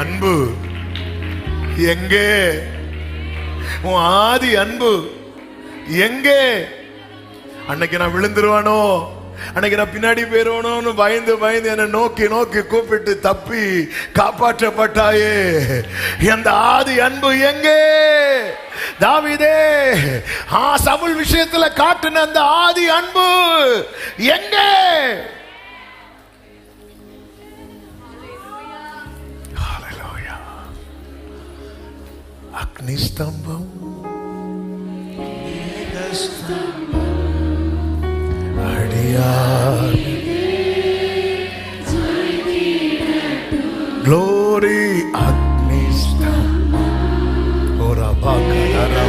அன்பு எங்கே? உன் ஆதி அன்பு எங்கே? அன்னைக்கு நான் விழுந்துருவானோ, அன்னைக்கு நான் பின்னாடி போயிருவானோன்னு பயந்து பயந்து என்னை நோக்கி நோக்கி கூப்பிட்டு தப்பி காப்பாற்றப்பட்டாயே. அந்த ஆதி அன்பு எங்கே? தாவீதே, சவுல் விஷயத்துல காட்டின அந்த ஆதி அன்பு எங்கே? அக்னி ஸ்தம்பம், glory agni ora bakara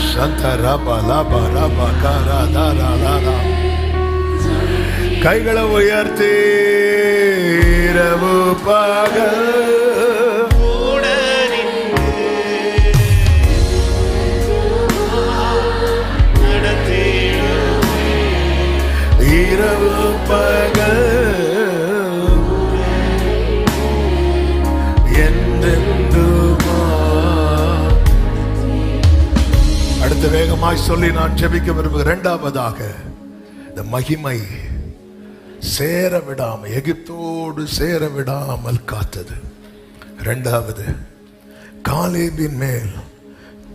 shantara bala bara bakara darala கைகளை உயர்த்தி இரவு பகல் இரவு பகல் என்றென்றுமா. அடுத்த வேகமாய் சொல்லி நான் ஜெபிக்க விரும்புகிறேன். இரண்டாவதாக, இந்த மகிமை சேர விடாமல், எகிப்தோடு சேர விடாமல் காத்தது. இரண்டாவது, காலேபின் மேல்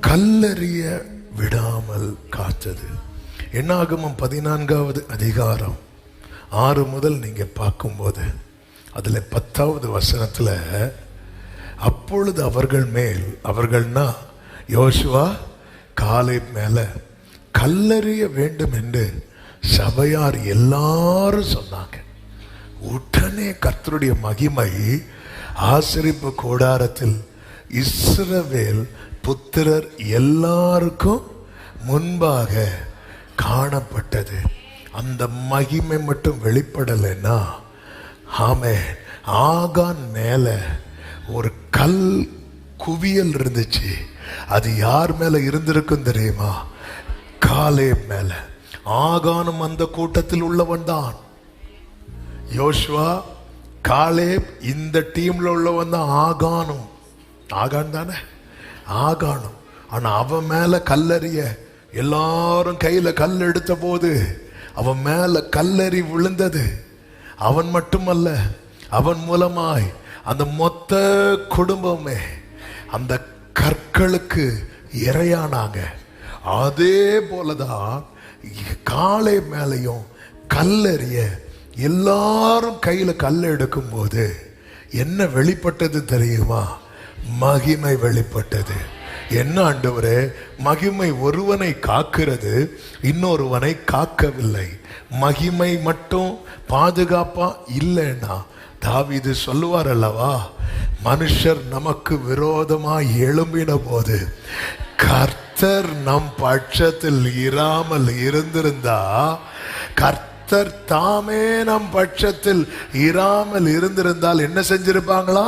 கல்லெறிய விடாமல் காத்தது. என்னாகமம் 14வது அதிகாரம் 6 முதல் நீங்க பார்க்கும்போது அதுல 10வது வசனத்துல, அப்பொழுது அவர்கள் மேல், அவர்கள்னா யோசுவா காலேப் மேல கல்லெறிய வேண்டும் என்று சபையார் எல்லாரும் சொன்னாங்க. உடனே கர்த்தருடைய மகிமை ஆசரிப்பு கூடாரத்தில் இஸ்ரவேல் புத்திரர் எல்லாருக்கும் முன்பாக காணப்பட்டது. அந்த மகிமை மட்டும் வெளிப்படலைன்னா, ஆமென், ஆகான் மேல ஒரு கல் குவியல் இருந்துச்சு. அது யார் மேல இருந்திருக்கும் தெரியுமா? காலேப் மேல. ஆகானும் அந்த கூட்டத்தில் உள்ளவன் தான். யோசுவா, காலேப், இந்த டீம்ல உள்ளவன் தான் ஆகானும். ஆகான் தானே, ஆகானும். ஆனா அவன் மேல கல்லறிய எல்லாரும் கையில கல் எடுத்த போது அவன் மேல கல்லறி விழுந்தது. அவன் மட்டுமல்ல, அவன் மூலமாய் அந்த மொத்த குடும்பமே அந்த கற்களுக்கு இரையானாங்க. அதே போலதான் காளை மேலையும் கல்லறிய எல்லாரும் கையில கல் எடுக்கும் போது என்ன வெளிப்பட்டது தெரியுமா? மகிமை வெளிப்பட்டது. என்ன ஆண்டவரே, மகிமை ஒருவனை காக்கிறது, இன்னொருவனை காக்கவில்லை. மகிமை மட்டும் பாதுகாப்பா இல்லைன்னா, தாவீது சொல்லுவார் அல்லவா, மனுஷர் நமக்கு விரோதமாய் எழும்பின போது கர்த்தர் நம் பட்சத்தில் இராமல் இருந்திருந்தா, கர்த்தர் தாமே நம் பட்சத்தில் இராமல் இருந்திருந்தால் என்ன செஞ்சிருப்பாங்களா?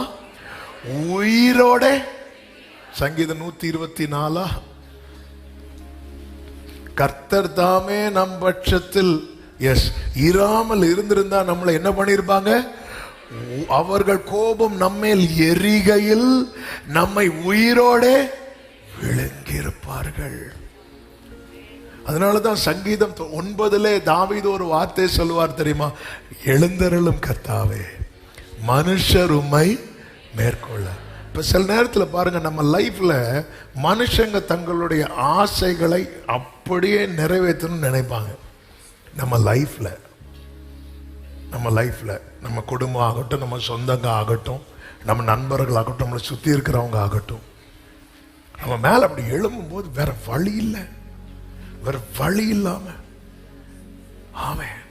உயிரோட. சங்கீதம் 124, கர்த்தர் தாமே நம் பட்சத்தில் இராமல் இருந்திருந்தா நம்மளை என்ன பண்ணிருப்பாங்க? அவர்கள் கோபம் நம்மேல் எரிகையில் நம்மை உயிரோட விழுங்கியிருப்பார்கள். அதனாலதான் சங்கீதம் 9 தாவீது ஒரு வார்த்தை சொல்லுவார் தெரியுமா? எழுந்தருளும் கர்த்தாவே, மனுஷர் உம்மை மேற்கொள்ள. இப்ப சில நேரத்தில் பாருங்க, நம்ம லைஃப்ல மனுஷங்க தங்களுடைய ஆசைகளை அப்படியே நிறைவேற்றணும்னு நினைப்பாங்க. நம்ம லைஃப்ல நம்ம குடும்பம் ஆகட்டும், நம்ம சொந்தங்க ஆகட்டும், நம்ம நண்பர்கள் ஆகட்டும், நம்மளை சுத்தி இருக்கிறவங்க ஆகட்டும், நம்ம மேல அப்படி எழும்பும் போது வேற வழி இல்லை, வேற வழி இல்லாம ஆமென்.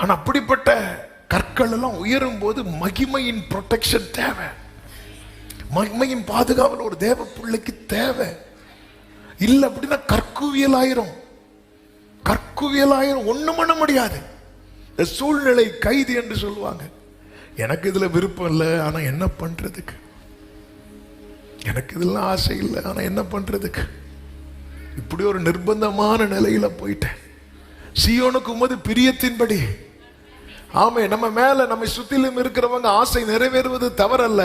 ஆனா அப்படிப்பட்ட கற்கள் எல்லாம் உயரும் போது மகிமையின் ப்ரொடெக்ஷன் தேவை, மகிமையின் பாதுகாவல் ஒரு தேவ பிள்ளைக்கு தேவை. இல்லை அப்படின்னா கற்குவியலாயிரும், ஒண்ணும் பண்ண முடியாது. சூழ்நிலை கைதி என்று சொல்லுவாங்க. எனக்கு இதுல விருப்பம் இல்லை, ஆனா என்ன பண்றதுக்கு? எனக்கு இதெல்லாம் ஆசை இல்லை, ஆனா என்ன பண்றதுக்கு? இப்படி ஒரு நிர்பந்தமான நிலையில போயிட்டேன். சீயோனுக்கு உமது பிரியத்தின்படி ஆமே, நம்ம மேல நம்ம சுத்திலும் இருக்கிறவங்க ஆசை நிறைவேறுவது தவறல்ல.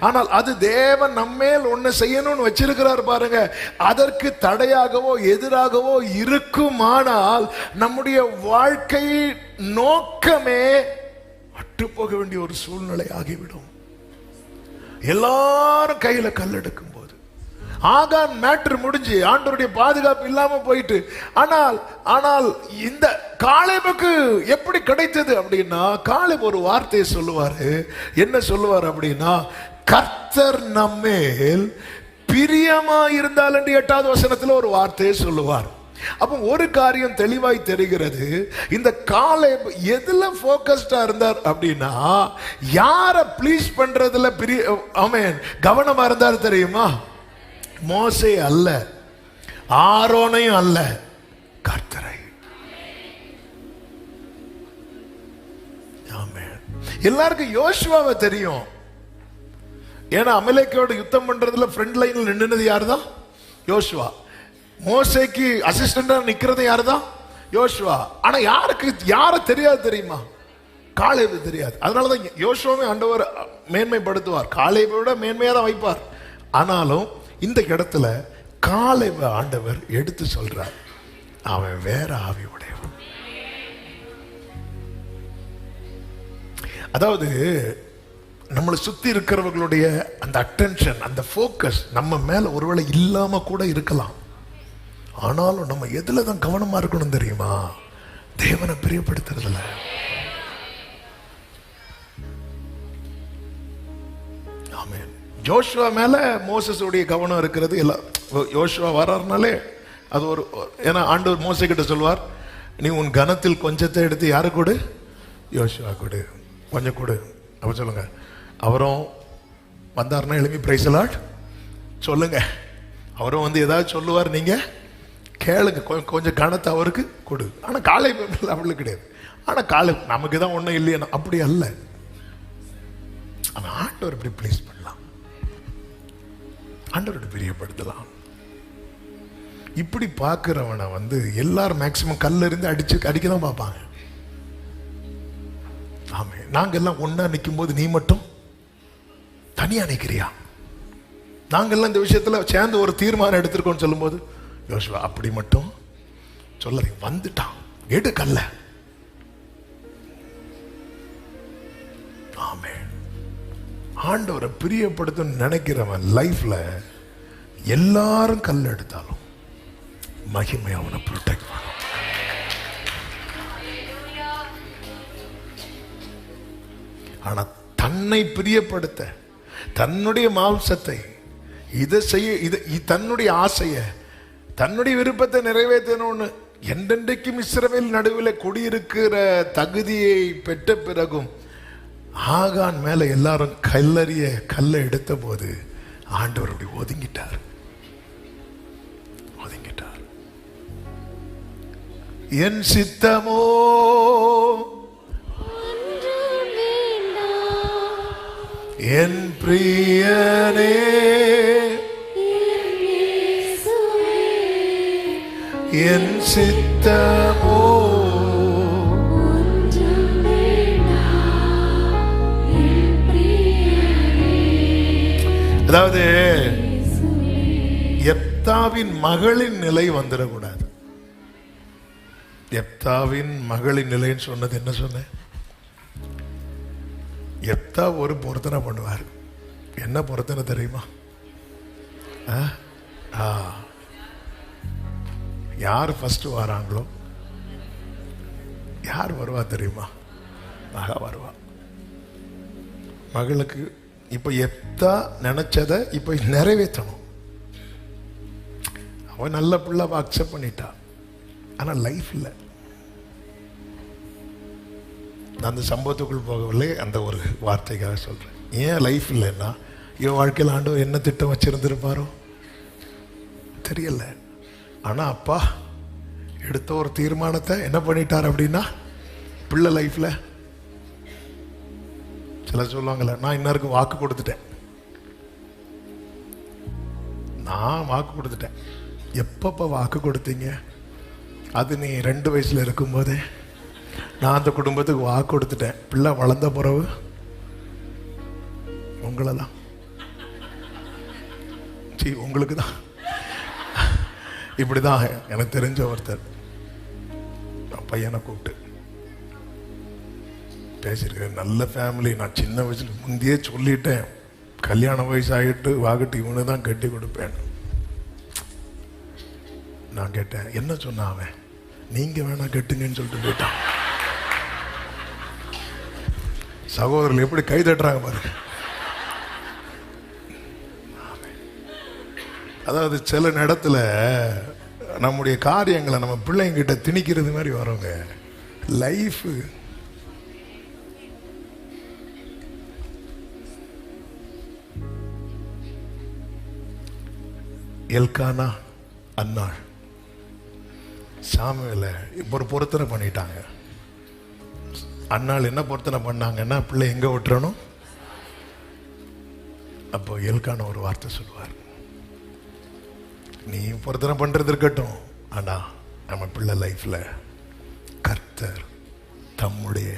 ஆனால் அது தேவன் நம்மேல் ஒண்ணு செய்யணும்னு வச்சிருக்கிறார் பாருங்க. அதற்கு தடையாகவோ எதிராகவோ இருக்குமானால் நம்முடைய வாழ்க்கை நோக்கமே அற்று போக வேண்டிய ஒரு சூழ்நிலை ஆகிவிடும். எல்லாரும் கையில கல் எடுக்கும் போது ஆகான் மேட்டர் முடிஞ்சு ஆண்டவருடைய பாதுகாப்பு இல்லாம போயிட்டு, ஆனால் இந்த காலேபுக்கு எப்படி கிடைத்தது அப்படின்னா, காலேப் ஒரு வார்த்தையை சொல்லுவாரு. என்ன சொல்லுவார் அப்படின்னா, கர்த்தர் நம்மேல் பிரியமா இருந்தால் என்று 8வது வசனத்துல ஒரு வார்த்தையை சொல்லுவார். அப்போ ஒரு காரியம் தெளிவாய் தெரிகிறது. இந்த காலேப் எதுல போக்கஸ்டா இருந்தார் அப்படின்னா, யார ப்ளீஸ் பண்றதுல கவனமா இருந்தார் தெரியுமா? மோசே அல்ல, ஆரோனையும் அல்ல, கர்த்தரை. எல்லாருக்கும் யோசுவாவை தெரியும். ஏன்னா அமலேக்கோட யுத்தம் பண்றதுல ஃப்ரண்ட் லைன்ல நின்னுது யாருதான்? யோசுவா. மோசேக்கு அசிஸ்டண்டா நிக்கிறது யாருதான்? யோசுவா. ஆனா யார தெரியாது தெரியுமா? காலேபு தெரியாது. அதனாலதான் யோசுவாவை ஆண்டவர் மேன்மைப்படுத்துவார், காலேபை விட மேன்மையா தான் வைப்பார். ஆனாலும் இந்த இடத்துல காலேபு ஆண்டவர் எடுத்து சொல்றார், அவன் வேற ஆவி உடையவன். அதாவது நம்மளை சுத்தி இருக்கிறவர்களுடைய அந்த அட்டென்ஷன், அந்த போக்கஸ் நம்ம மேல ஒருவேளை இல்லாம கூட இருக்கலாம். ஆனாலும் நம்ம எதுல தான் கவனமா இருக்கணும் தெரியுமா? தேவனை பிரியப்படுத்துறதுல. ஆமென். யோசுவா மேல மோசஸ் உடைய கவனம் இருக்கிறது. எல்லாம் யோசுவா வர்றாருனாலே அது ஒரு, ஏன்னா ஆண்டவர் மோசே கிட்ட சொல்வார், நீ உன் கனத்தில் கொஞ்சத்தை எடுத்து யாரு கொடு? யோசுவா கொடு, கொஞ்சம் கொடு அப்ப சொல்லுங்க. அவரும் வந்தாருன்னா எழுப்பி பிரைஸ் தி லார்ட் சொல்லுங்க. அவரும் வந்து ஏதாவது சொல்லுவார், நீங்க கேளுங்க, கொஞ்சம் கனத்தை அவருக்கு கொடு. ஆனா காலை அப்படி கிடையாது. ஆனா காலை நமக்கு தான் ஒண்ணும் இல்லையா, அப்படி அல்ல. ஆனா ஆண்டவர் இப்படி ப்ளீஸ் பண்ணலாம், ஆண்டவரோட பிரியப்படுத்தலாம். இப்படி பார்க்கிறவனை வந்து எல்லாரும் மேக்சிமம் கல்ல இருந்து அடிக்க தான் பார்ப்பாங்க. ஆமே, நாங்க எல்லாம் ஒன்னா நிற்கும் போது நீ மட்டும் தனியா நிக்கிறியா? நாங்கெல்லாம் இந்த விஷயத்துல சேர்ந்து ஒரு தீர்மானம் எடுத்திருக்கோம்னு சொல்லும் போது, யோசுவா அப்படி மட்டும் சொல்லறீங்க, வந்துட்டான் எடு கல்ல. ஆமே, ஆண்டவரை பிரியப்படுத்த நினைக்கிறவன் லைஃப்ல எல்லாரும் கல் எடுத்தாலும் மகிமை அவனை ப்ரொடெக்ட் பண்ணும். ஆனா தன்னை பிரியப்படுத்த, தன்னுடைய மாம்சத்தை இதை செய்ய, தன்னுடைய ஆசைய, தன்னுடைய விருப்பத்தை நிறைவேற்றணும்னு என்றென்றைக்கும் இஸ்ரவேல் நடுவில் குடியிருக்கிற தகுதியை பெற்ற பிறகும் ஆகான் மேல எல்லாரும் கல்லை எடுத்த போது ஆண்டவர் அப்படி ஒதுங்கிட்டார். என் சித்தமோ என் பிரியனே, என் சித்தமோ அதாவது யெப்தாவின் மகளின் நிலை வந்துடக்கூடாது. யெப்தாவின் மகளின் நிலைன்னு சொன்னது என்ன சொன்னேன்? யெப்தா ஒரு பொருத்தனை பண்ணுவார். என்ன பொருத்தனை தெரியுமா? யார் ஃபர்ஸ்ட் வராங்களோ, யார் வருவா தெரியுமா? மகா வருவா. மகளுக்கு இப்ப யெப்தா நினைச்சதை இப்ப நிறைவேற்றணும். அவன் நல்ல பிள்ளை அக்செப்ட் பண்ணிட்டா. ஆனா லைஃப் இல்லை. நான் அந்த சம்பவத்துக்குள் போகவில்லை, அந்த ஒரு வார்த்தைக்காக சொல்றேன். ஏன் லைஃப் இல்லைன்னா, இவன் வாழ்க்கையில் ஆண்டவர் என்ன திட்டம் வச்சிருந்திருப்பாரோ தெரியல. ஆனா அப்பா எடுத்த ஒரு தீர்மானத்தை என்ன பண்ணிட்டார் அப்படின்னா, பிள்ளை லைஃப்ல சில சொல்லுவாங்கல்ல, நான் இன்னருக்கு வாக்கு கொடுத்துட்டேன். நான் வாக்கு கொடுத்துட்டேன். எப்பப்ப வாக்கு கொடுத்தீங்க? அது நீ 2 வயசுல இருக்கும் போதே நான் அந்த குடும்பத்துக்கு வாக்கு கொடுத்துட்டேன், பிள்ளை வளர்ந்த பிறகு உங்களை தான், உங்களுக்கு தான். இப்படிதான் எனக்கு தெரிஞ்ச ஒருத்தர் பையனை கூப்பிட்டு பேசியிருக்கிறேன். நல்ல ஃபேமிலி. நான் சின்ன வயசுல முந்தையே சொல்லிட்டேன், கல்யாண வயசு ஆகிட்டு வாகட்டு இவனு தான் கட்டி கொடுப்பேன். நான் கேட்டேன், என்ன சொன்ன அவன்? நீங்க வேணா கட்டுங்கன்னு சொல்லிட்டு போயிட்டான். சகோதரர்கள் எப்படி கை தட்டுறாங்க பாருங்க. அதாவது சில இடத்துல நம்முடைய காரியங்களை நம்ம பிள்ளைங்கிட்ட திணிக்கிறது மாதிரி வரோங்க. லைஃப் எல்கானா அன்னாள் சாமுவேலை ஒரு பொருத்தனை பண்ணிட்டாங்க. அன்னாள் என்ன பொருத்தனை பண்ணாங்கன்னா, பிள்ளை எங்க விட்டுறணும். அப்போ எல்கானா ஒரு வார்த்தை சொல்லுவார், நீ பொருத்தனை பண்றது இருக்கட்டும், ஆனா நம்ம பிள்ளை லைஃப்ல கர்த்தர் தம்முடைய